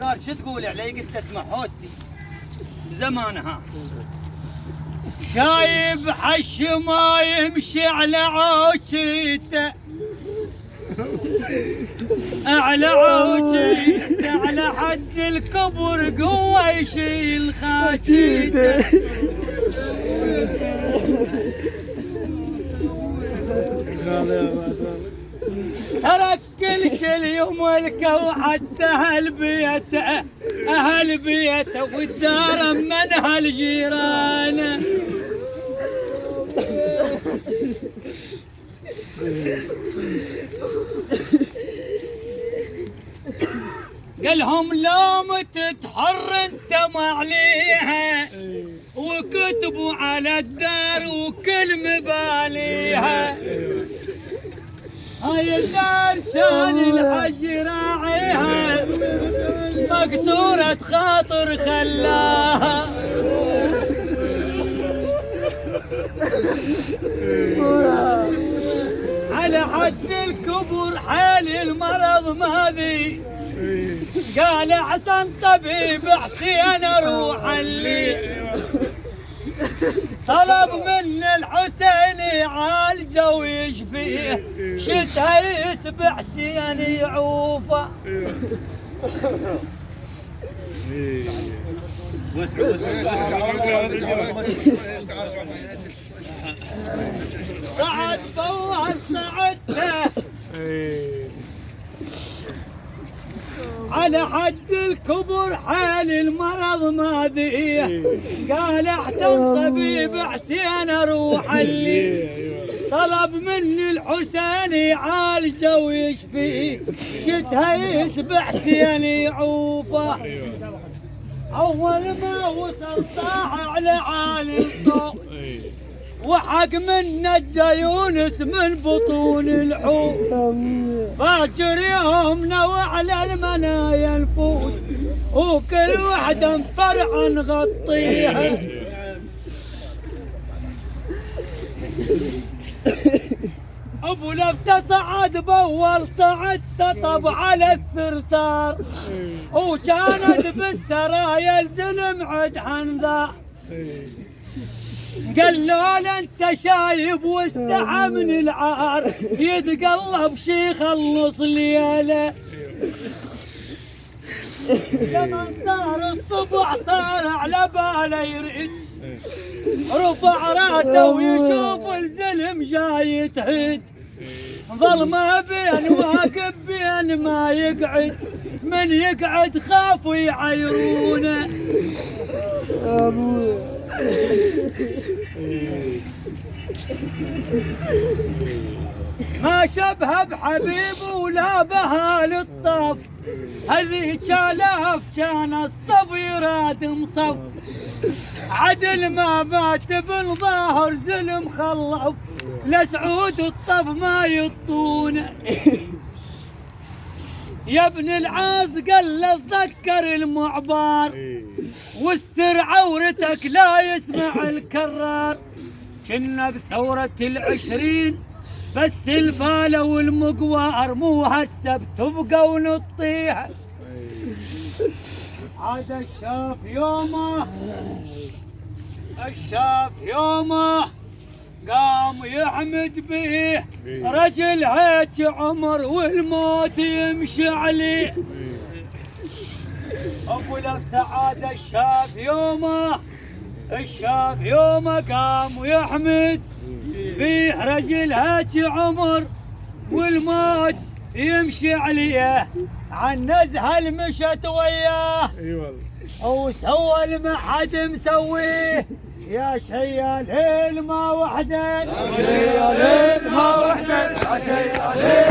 وقال شو تقول علي؟ قلت اسمع هوستي بزمانها شايب حش ما يمشي على عوشته على عوشته على حد الكبر قوة يشيل خاجيته ترك كل شي يملكه وحتى اهل بيته والدار منها الجيران قالهم لوم تتحر انت ما عليها وكتبوا على الدار وكل مباليها هاي الدار شان الحج راعيها مكسورة خاطر خلاها على حد الكبر حال المرض ماذي قال حسن طبيب حسين اروح اللي طلب من الحسين يعالجه ويشفيه شتها يتبع حسين يعوفه صعد فوال صعدته على حد الكبر حال المرض ماذيه قال احسن طبيب حسين اروح اللي طلب مني الحسين يعالجه ويشفيه شتها يسبح حسين يعوفه اول ما وصل طاح على عالي الضوء وحق من نجى يونس من بطون الحوت باكر يوم نوى على المنايا الفوت وكل وحده مفرعه نغطيها ابو لفته صعد باول صعد تطب على الثرثار وكانت بالسرايا الزلم عد حنذا قال له انت شايب واستحى من العار يتقلب شي خلص ليله لما صار الصبح صار على باله يريد رفع راسه ويشوف الزلم جاي يتهد ظل ما بين واقف بين ما يقعد من يقعد خافوا يعايرونه ما شبه بحبيب ولا بها للطف هذه شالاف كان الصف يراد مصف عدل ما مات بالظاهر زلم خلف لسعود الطف ما يطونه يا ابن العاز قال له تذكر المعبار واستر عورتك لا يسمع الكرار كنا بثورة العشرين بس الفالة والمقوار مو هسه بتبقى ونطيها عاد الشاف يومه قام يحمد به رجل هيك عمر والموت يمشي عليه ابو لفته عاد الشاف يومه قام يحمد به رجل هيك عمر والموت يمشي عليه عن نزهه المشت وياه اي والله وسوى ما حد مسويه يا شيا ليل ما وحزن يا شيا ليل ما وحزن يا شيا ليل